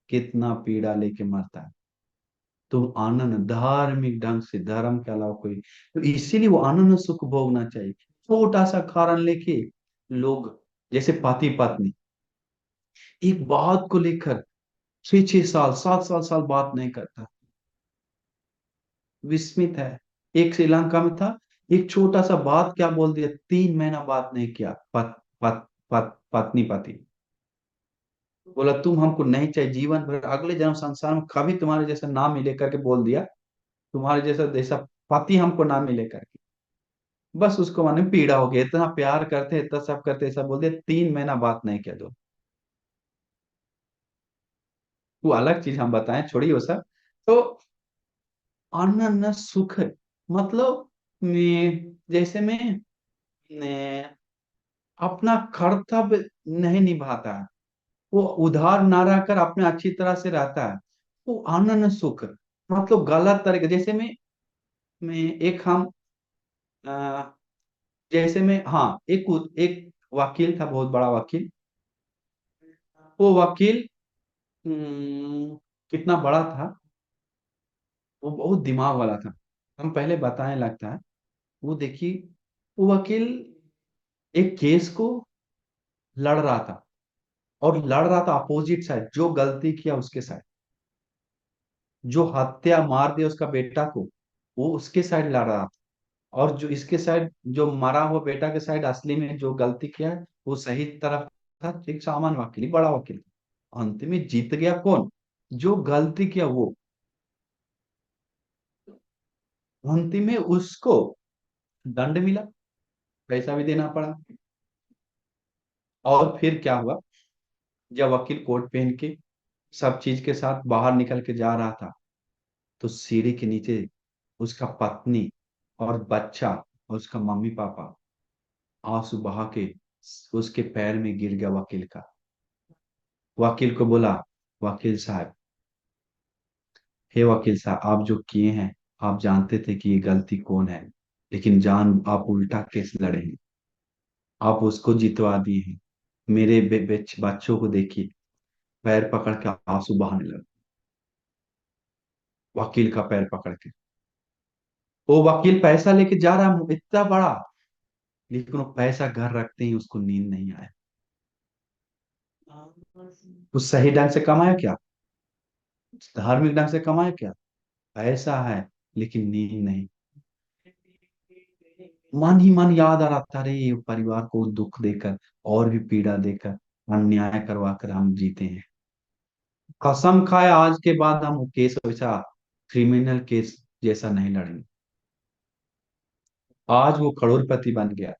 A: कितना पीड़ा लेके मरता है। तो आनंद धार्मिक ढंग से, धर्म के अलावा कोई, तो इसीलिए वो आनंद सुख भोगना चाहिए। छोटा सा कारण लेके लोग, जैसे पति पत्नी एक बात को लेकर 6 6 साल 7 7 साल बात नहीं करता, विस्मित है। एक श्रीलंका में था, एक छोटा सा बात क्या बोल दिया, 3 महीना बात नहीं किया, पत्नी पति बोला तुम हमको नहीं चाहिए जीवन भर, अगले जन्म संसार में कभी तुम्हारे जैसा ना मिले करके बोल दिया, तुम्हारे जैसा जैसा पति हमको ना मिले करके। बस उसको माने पीड़ा हो गया, इतना प्यार करते इतना सब करते, सब बोल दिया, 3 महीना बात नहीं किया दो। वो अलग चीज हम बताएं, छोड़िए वो सब। तो अनन्य सुख है, मतलब जैसे मैं अपना कर्तव्य नहीं निभाता है, वो उधार ना रहकर अपने अच्छी तरह से रहता है, वो अनन्य सुख। मतलब गलत तरीके, जैसे मैं एक हम अ, जैसे में हाँ, एक वकील था, बहुत बड़ा वकील। वो वकील कितना बड़ा था, वो बहुत दिमाग वाला था, हम पहले बताने लगता है। वो देखिए, वो वकील एक केस को लड़ रहा था, और लड़ रहा था अपोजिट साइड, जो गलती किया उसके साइड, जो हत्या मार दिया उसका बेटा को, वो उसके साइड लड़ रहा था। और जो इसके साइड, जो मरा हुआ बेटा के साइड, असली में जो गलती किया है वो सही तरफ था, एक सामान्य वकील ही, बड़ा वकील। अंत में जीत गया कौन? जो गलती किया वो। अंतिम में उसको दंड मिला, पैसा भी देना पड़ा। और फिर क्या हुआ, जब वकील कोट पहन के सब चीज के साथ बाहर निकल के जा रहा था, तो सीढ़ी के नीचे उसका पत्नी और बच्चा और उसका मम्मी पापा आंसू बहा के उसके पैर में गिर गया वकील का। वकील को बोला, वकील साहब, हे वकील साहब आप जो किए हैं, आप जानते थे कि ये गलती कौन है, लेकिन जान आप उल्टा केस लड़े हैं, आप उसको जितवा दिए हैं। मेरे बच्चों को देखिए, पैर पकड़ के आंसू बहाने लगे, वकील का पैर पकड़ के। वो वकील पैसा लेके जा रहा है इतना बड़ा, लेकिन वो पैसा घर रखते ही उसको नींद नहीं आया। वो सही ढंग से कमाया क्या, धार्मिक ढंग से कमाया क्या, पैसा है लेकिन नींद नहीं। मन ही मन याद आ रहा था, अरे ये परिवार को दुख देकर और भी पीड़ा देकर अन्याय करवा कर हम जीते हैं। कसम खाए आज के बाद हम केस वैसा क्रिमिनल केस जैसा नहीं लड़ेंगे। आज वो करोड़पति बन गया,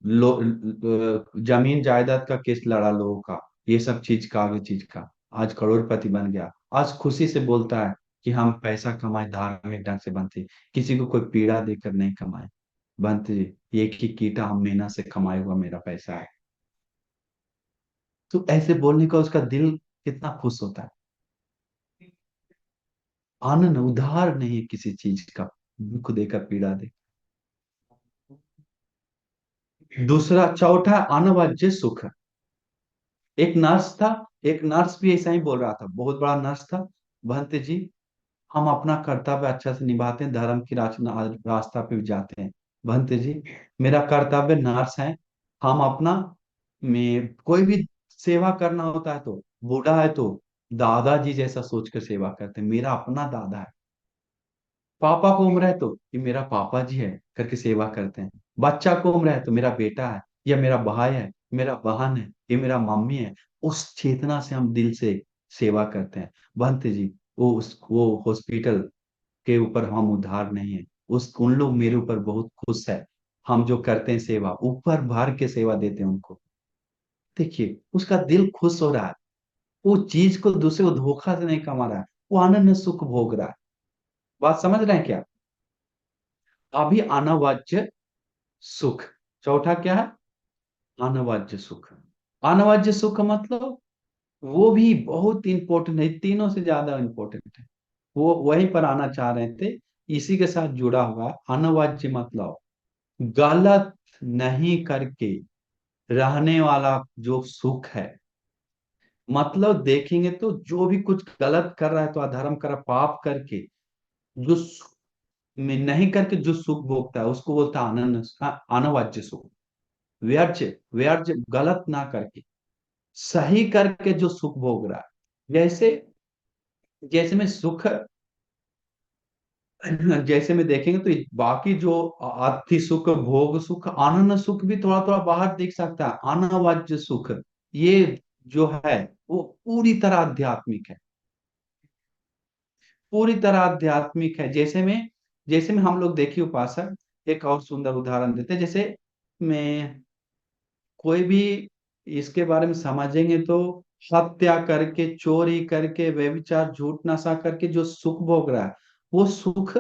A: जमीन जायदाद का केस लड़ा लोगों का, ये सब चीज का, आगे चीज का, आज करोड़पति बन गया। आज खुशी से बोलता है कि हम पैसा कमाए, धार्मिक ढंग से बनते, किसी को कोई पीड़ा देकर नहीं कमाए। बंत जी, एक ही कीटा हम मेहनत से कमाए हुआ मेरा पैसा है। तो ऐसे बोलने का उसका दिल कितना खुश होता है। आनंद उधार नहीं है किसी चीज का, दुख देकर पीड़ा दे। दूसरा चौथा अनवज्य सुख। एक नर्स था, एक नर्स भी ऐसा ही बोल रहा था, बहुत बड़ा नर्स था। भंत जी, हम अपना कर्तव्य अच्छा से निभाते हैं, धर्म की रास्ता पे भी जाते हैं। भंत जी, मेरा कर्तव्य नर्स है, हम अपना में कोई भी सेवा करना होता है तो बूढ़ा है तो दादाजी जैसा सोचकर सेवा करते हैं, मेरा अपना दादा है। पापा को उम्र है तो ये मेरा पापा जी है करके सेवा करते हैं। बच्चा को उम्र है तो मेरा बेटा है, या मेरा भाई है, मेरा बहन है, ये मेरा मम्मी है। उस चेतना से हम दिल से सेवा करते हैं। भंत जी, वो हॉस्पिटल के ऊपर हम उधार नहीं है, उस उन लोग मेरे ऊपर बहुत खुश है। हम जो करते हैं सेवा, ऊपर भर के सेवा देते हैं उनको। देखिए उसका दिल खुश हो रहा है, वो चीज को दूसरे को धोखा से नहीं कमा रहा है, वो आनंद सुख भोग रहा है। बात समझ रहे हैं क्या? अभी अनवाज्य सुख। चौथा क्या है? अनवाज्य सुख। अनवाज्य सुख मतलब वो भी बहुत इंपॉर्टेंट है, तीनों से ज्यादा इंपॉर्टेंट है। वो वहीं पर आना चाह रहे थे, इसी के साथ जुड़ा हुआ है। अनवाज्य मतलब गलत नहीं करके रहने वाला जो सुख है। मतलब देखेंगे तो जो भी कुछ गलत कर रहा है तो अधर्म कर रहा है, पाप करके जो में नहीं करके जो सुख भोगता है उसको बोलता है आनंद, अनवाज्य सुख। व्यर्थ, व्यर्थ गलत ना करके सही करके जो सुख भोग रहा है। जैसे जैसे में सुख, जैसे में देखेंगे तो बाकी जो अति सुख, भोग सुख, आनंद सुख भी थोड़ा थोड़ा बाहर दिख सकता है। अनवाज्य सुख ये जो है वो पूरी तरह आध्यात्मिक है, पूरी तरह आध्यात्मिक है। जैसे में हम लोग देखिए उपासक, एक और सुंदर उदाहरण देते हैं। जैसे में कोई भी इसके बारे में समझेंगे तो हत्या करके, चोरी करके, व्यभिचार, झूठ नशा करके जो सुख भोग रहा है, वो सुख,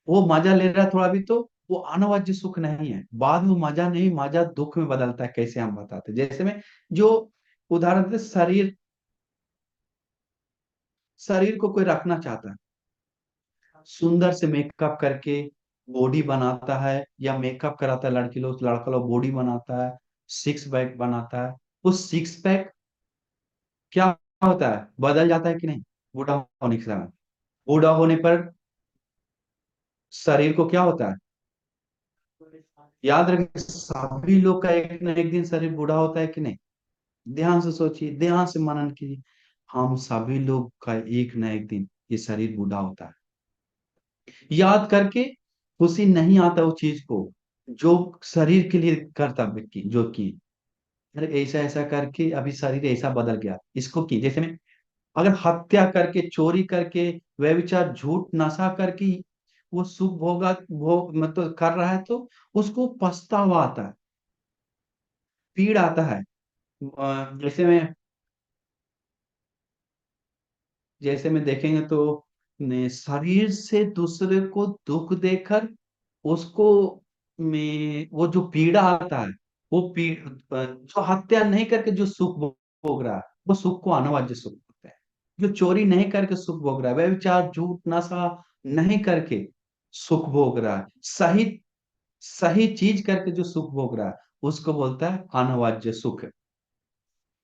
A: वो मजा ले रहा है थोड़ा भी तो वो अनवाज्य सुख नहीं है। बाद में वो मजा नहीं, मजा दुख में बदलता है। कैसे हम बताते हैं? जैसे में जो उदाहरण देते, शरीर, शरीर को कोई रखना चाहता है, सुंदर से मेकअप करके बॉडी बनाता है, या मेकअप कराता है लड़की लोग, लड़का लोग बॉडी बनाता है, सिक्स पैक बनाता है। वो सिक्स पैक क्या होता है, बदल जाता है कि नहीं बूढ़ा होने के समय? बूढ़ा होने पर शरीर को क्या होता है? याद रखें, सभी लोग का एक ना एक दिन शरीर बूढ़ा होता है कि नहीं? ध्यान से सोचिए, ध्यान से मनन कीजिए। हम सभी लोग का एक ना एक दिन ये शरीर बूढ़ा होता है। याद करके खुशी नहीं आता उस चीज को जो शरीर के लिए कर्तव्य की जो की। अरे ऐसा ऐसा करके अभी शरीर ऐसा बदल गया, इसको की। जैसे में अगर हत्या करके, चोरी करके, व्यभिचार, झूठ, नशा करके वो सुख भोगा, भोग मतलब कर रहा है तो उसको पछतावा आता है, पीड़ आता है। जैसे में देखेंगे तो शरीर से दूसरे को दुख देकर उसको में वो जो पीड़ा आता है, वो जो हत्या नहीं करके जो सुख भोग रहा है, वो सुख को अनवाज्य सुख बोलते हैं। जो चोरी नहीं करके सुख भोग रहा है, व्यभिचार, झूठ, नशा नहीं करके सुख भोग रहा है, सही सही चीज करके जो सुख भोग रहा है, उसको बोलता है अनवाज्य सुख।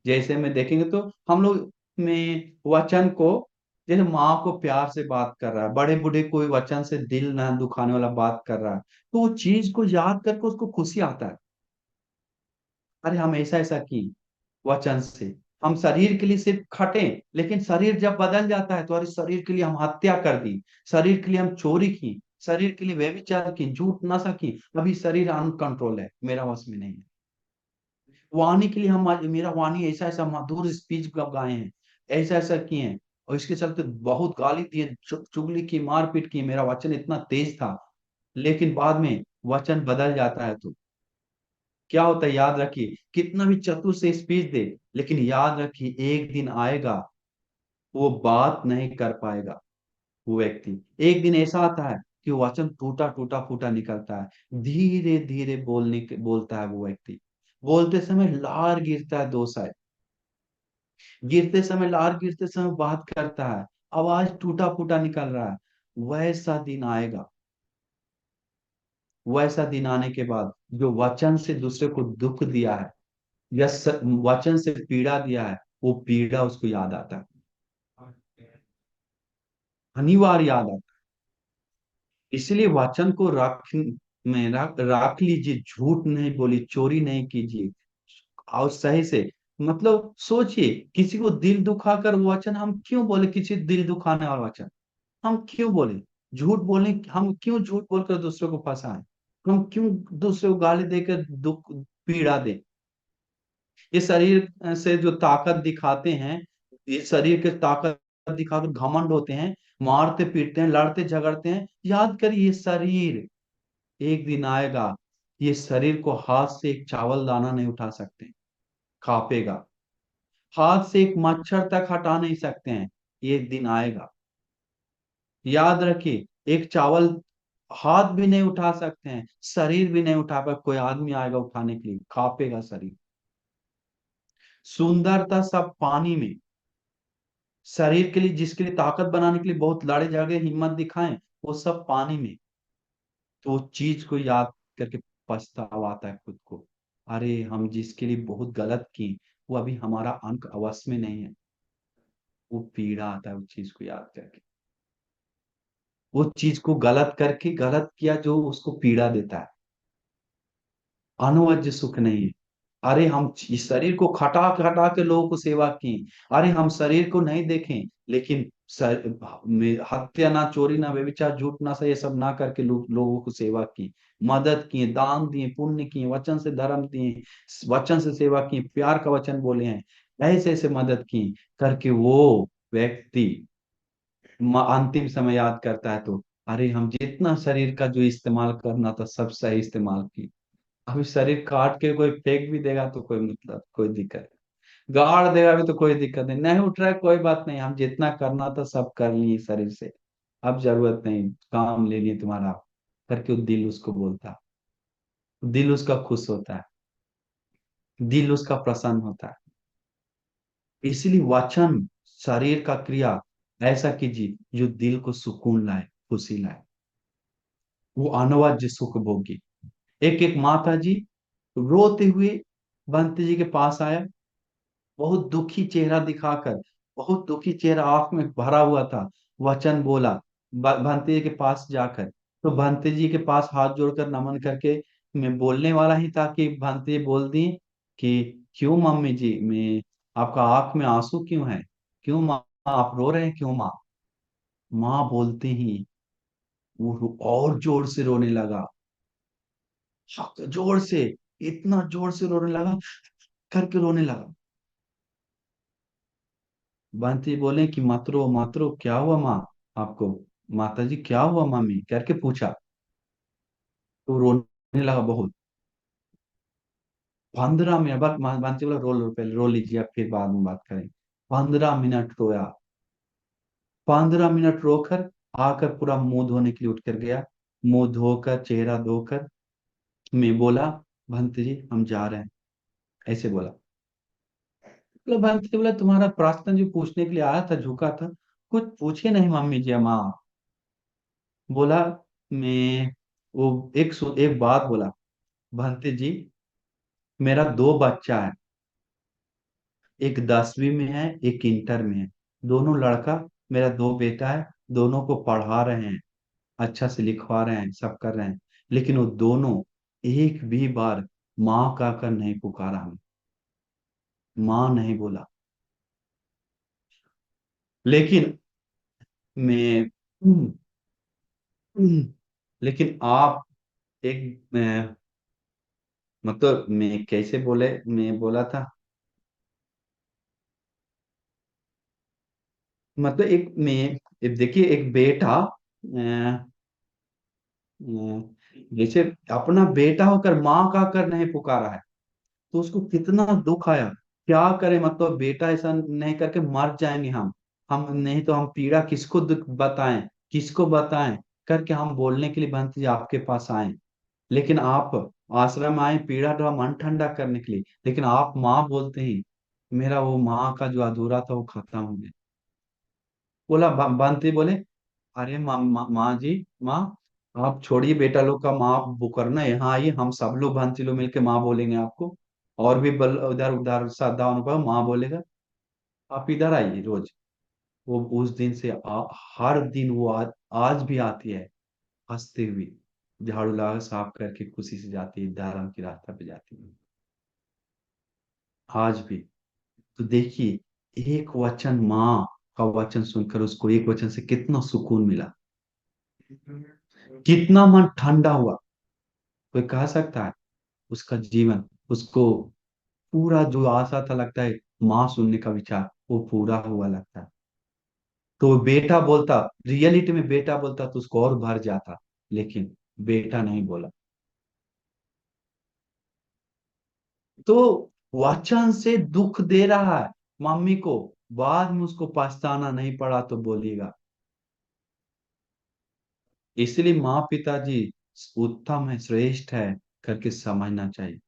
A: जैसे में देखेंगे तो हम लोग में वचन को, जैसे माँ को प्यार से बात कर रहा है, बड़े बूढ़े कोई वचन से दिल ना दुखाने वाला बात कर रहा है, तो वो चीज को याद करके उसको खुशी आता है। अरे हम ऐसा ऐसा की वचन से, हम शरीर के लिए सिर्फ खटे, लेकिन शरीर जब बदल जाता है तो अरे शरीर के लिए हम हत्या कर दी, शरीर के लिए हम चोरी की, शरीर के लिए व्यभिचार की, झूठ नशा की, अभी शरीर अनकंट्रोल है, मेरा वश में नहीं है। वाणी के लिए हम मेरा वाणी ऐसा ऐसा मधुर स्पीच गाए हैं, ऐसा ऐसा किए हैं, और इसके चलते बहुत गाली दिए, चुगली की, मारपीट की, मेरा वचन इतना तेज था। लेकिन बाद में वचन बदल जाता है तो क्या होता है? याद रखिए, कितना भी चतुर से स्पीच दे, लेकिन याद रखिए एक दिन आएगा वो बात नहीं कर पाएगा। वो व्यक्ति, एक दिन ऐसा आता है कि वचन टूटा टूटा फूटा निकलता है, धीरे धीरे बोलता है वो व्यक्ति। बोलते समय लार गिरता है दो साइड, गिरते समय लार गिरते समय बात करता है, आवाज टूटा फूटा निकल रहा है। वैसा दिन आएगा, वैसा दिन आने के बाद जो वचन से दूसरे को दुख दिया है या वचन से पीड़ा दिया है, वो पीड़ा उसको याद आता है, अनिवार्य याद आता है। इसलिए वचन को राख लीजिए, झूठ नहीं बोली, चोरी नहीं कीजिए, और सही से, मतलब सोचिए, किसी को दिल दुखाकर वो वचन हम क्यों बोले, किसी दिल दुखाने वाला वचन हम क्यों बोले, झूठ बोले, हम क्यों झूठ बोलकर दूसरे को फंसाएं, हम क्यों दूसरे को गाली देकर दुख पीड़ा दें। ये शरीर से जो ताकत दिखाते हैं, ये शरीर के ताकत दिखाकर घमंड होते हैं, मारते पीटते हैं, लड़ते झगड़ते हैं, याद करिए ये शरीर एक दिन आएगा, ये शरीर को हाथ से एक चावल दाना नहीं उठा सकते, कांपेगा। हाथ से एक मच्छर तक हटा नहीं सकते हैं, ये एक दिन आएगा। याद रखिए, एक चावल हाथ भी नहीं उठा सकते हैं, शरीर भी नहीं उठा पाए, कोई आदमी आएगा उठाने के लिए, कांपेगा शरीर। सुंदरता सब पानी में, शरीर के लिए, जिसके लिए ताकत बनाने के लिए बहुत लड़े झगड़े हिम्मत दिखाएं, वो सब पानी में। तो उस चीज को याद करके पछतावा आता है खुद को, अरे हम जिसके लिए बहुत गलत किए, वो अभी हमारा अंक अवश्य में नहीं है। वो पीड़ा आता है उस चीज को याद करके, वो चीज को गलत करके, गलत किया जो उसको पीड़ा देता है, अनुवज्य सुख नहीं है। अरे हम इस शरीर को खटा खटा के लोगों को सेवा की, अरे हम शरीर को नहीं देखें, लेकिन हत्या ना, चोरी ना, व्यभिचार, झूठ ना, सही, ये सब ना करके लोगों को सेवा की, मदद किए, दान दिए, पुण्य किए, वचन से धर्म दिए, वचन से सेवा की, प्यार का वचन बोले हैं, ऐसे ऐसे मदद की करके वो व्यक्ति अंतिम समय याद करता है तो, अरे हम जितना शरीर का जो इस्तेमाल करना था सब सही इस्तेमाल की। अभी शरीर काट के कोई फेंक भी देगा तो कोई मतलब कोई दिक्कत नहीं, गाड़ देगा भी तो कोई दिक्कत नहीं, नहीं उठ रहा है कोई बात नहीं, हम जितना करना था सब कर लिए शरीर से, अब जरूरत नहीं, काम ले लिए तुम्हारा, करके वो दिल उसको बोलता है, दिल उसका खुश होता है, दिल उसका प्रसन्न होता है। इसलिए वचन, शरीर का क्रिया ऐसा कीजिए जो दिल को सुकून लाए, खुशी लाए, वो अनवद्य सुख भोगी। एक एक माता जी रोते हुए बंती जी के पास आया, बहुत दुखी चेहरा दिखाकर, बहुत दुखी चेहरा, आंख में भरा हुआ था, वचन बोला भंते जी के पास जाकर। तो भंते जी के पास हाथ जोड़कर नमन करके मैं बोलने वाला ही था कि भंते जी बोल दी कि क्यों मम्मी जी, मैं आपका आंख में आंसू क्यों है, क्यों माँ आप रो रहे हैं, क्यों माँ। माँ बोलते ही वो और जोर से रोने लगा, जोर से, इतना जोर से रोने लगा, करके रोने लगा। बंटी बोले कि मत रो, क्या हुआ माँ आपको, माता जी क्या हुआ मम्मी करके पूछा। तो रोने लगा बहुत। 15 मिनट बाद बंटी बोला रो लो पहले, रो लीजिए अब फिर बाद में बात करें। 15 मिनट रोया, 15 मिनट रोकर आकर पूरा मुंह धोने के लिए उठ कर गया, मुंह धोकर चेहरा धोकर मैं बोला भंत जी हम जा रहे हैं, ऐसे बोला। बोला भंत जी, बोला तुम्हारा प्रार्थना जो पूछने के लिए आया था, झुका था, कुछ पूछे नहीं मम्मी जी माँ। बोला मैं, वो एक बात बोला, भंते जी मेरा दो बच्चा है, एक 10वीं में है, एक इंटर में है, दोनों लड़का, मेरा दो बेटा है, दोनों को पढ़ा रहे हैं, अच्छा से लिखवा रहे हैं, सब कर रहे हैं, लेकिन वो दोनों एक भी बार माँ कहकर नहीं पुकारा हमें, माँ नहीं बोला। लेकिन मैं लेकिन आप एक मतलब मैं कैसे बोले, मैं बोला था, मतलब देखिए एक बेटा जैसे अपना बेटा होकर माँ का कर नहीं पुकारा है, तो उसको कितना दुख आया। क्या करे, मतलब बेटा ऐसा नहीं करके मर जाएंगे हम नहीं तो हम पीड़ा किसको दुख बताएं, किसको बताएं, करके हम बोलने के लिए बंत जी आपके पास आए, लेकिन आप आश्रम आए पीड़ा ढोआ मन ठंडा करने के लिए, लेकिन आप माँ बोलते ही मेरा वो माँ का जो अधूरा था वो खत्म हो गया। बोला बंती बोले, अरे माँ माँ माँ जी, माँ आप छोड़िए बेटा लोग का माँ बुकरना, यहाँ आइए हम सब लोग बंती लोग मिलके माँ बोलेंगे आपको। और भी बल उधर उधर श्रद्धा अनुभव माँ बोलेगा, आप इधर आइए रोज। वो उस दिन से हर दिन वो आज भी आती है, हंसते हुए झाड़ू लगा साफ करके खुशी से जाती है, धर्म की रास्ता पे जाती है आज भी। तो देखिए एक वचन माँ का वचन सुनकर उसको एक वचन से कितना सुकून मिला, कितना मन ठंडा हुआ। कोई कह सकता है उसका जीवन, उसको पूरा जो आशा था लगता है माँ सुनने का विचार वो पूरा हुआ लगता है। तो बेटा बोलता, रियलिटी में बेटा बोलता तो उसको और भर जाता, लेकिन बेटा नहीं बोला। तो वचन से दुख दे रहा है मम्मी को, बाद में उसको पछताना नहीं पड़ा तो बोलिएगा। इसलिए माँ पिताजी उत्तम है, श्रेष्ठ है करके समझना चाहिए।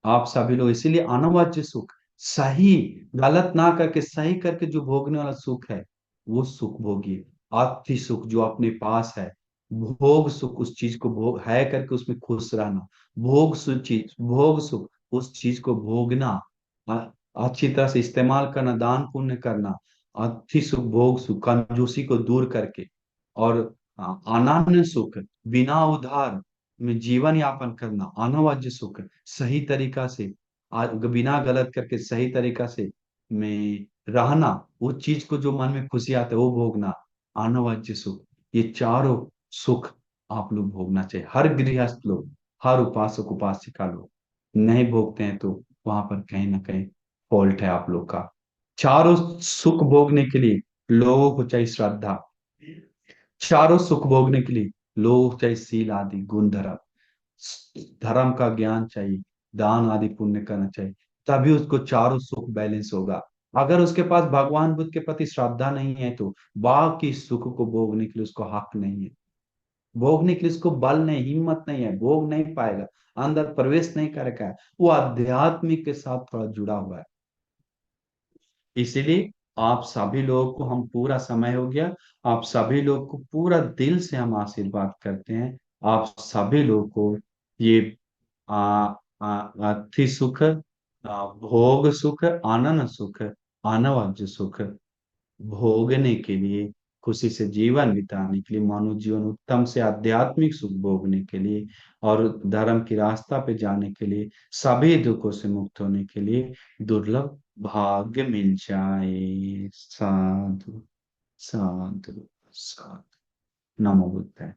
A: आप सभी लोग इसीलिए अनवज्य सुख, सही गलत ना करके सही करके जो भोगने वाला सुख है वो सुख भोगिए। अति सुख जो अपने पास है, भोग सुख उस चीज को भोग है करके उसमें खुश रहना, भोग सुख चीज भोग सुख उस चीज को भोगना, अ- अच्छी तरह से इस्तेमाल करना, दान पुण्य करना। अति सुख भोग सुख कंजूसी को दूर करके, और अनन्य सुख बिना उधार में जीवन यापन करना, अनवज्य सुख सही तरीका से, बिना गलत करके सही तरीका से में रहना, उस चीज को जो मन में खुशी आता है वो भोगना, अनवज्य सुख। ये चारों सुख आप लोग भोगना चाहिए, हर गृहस्थ लोग, हर उपासक उपासिका लोग। नहीं भोगते हैं तो वहां पर कहीं ना कहीं फॉल्ट है आप लोग का। चारों सुख भोगने के लिए लोगों को चाहिए श्रद्धा, चारों सुख भोगने के लिए लोगों को चाहिए शील आदि गुण धर्म, धर्म का ज्ञान चाहिए, दान आदि पुण्य करना चाहिए, तभी उसको चारों सुख बैलेंस होगा। अगर उसके पास भगवान बुद्ध के प्रति श्रद्धा नहीं है तो बाकी सुख को भोगने के लिए उसको हक नहीं है, भोगने के लिए उसको बल नहीं, हिम्मत नहीं है, भोग नहीं पाएगा, अंदर प्रवेश नहीं करेगा। वो आध्यात्मिक के साथ थोड़ा जुड़ा हुआ है। इसीलिए आप सभी लोगों को, हम पूरा समय हो गया, आप सभी लोग को पूरा दिल से हम आशीर्वाद करते हैं। आप सभी लोग को ये आ, अति सुख, भोग सुख, आनंद सुख, अनवज सुख भोगने के लिए, खुशी से जीवन बिताने के लिए, मानव जीवन उत्तम से आध्यात्मिक सुख भोगने के लिए, और धर्म की रास्ता पे जाने के लिए, सभी दुखों से मुक्त होने के लिए दुर्लभ भाग्य मिल जाए। साधु साधु साधु। नमो बुद्धाय।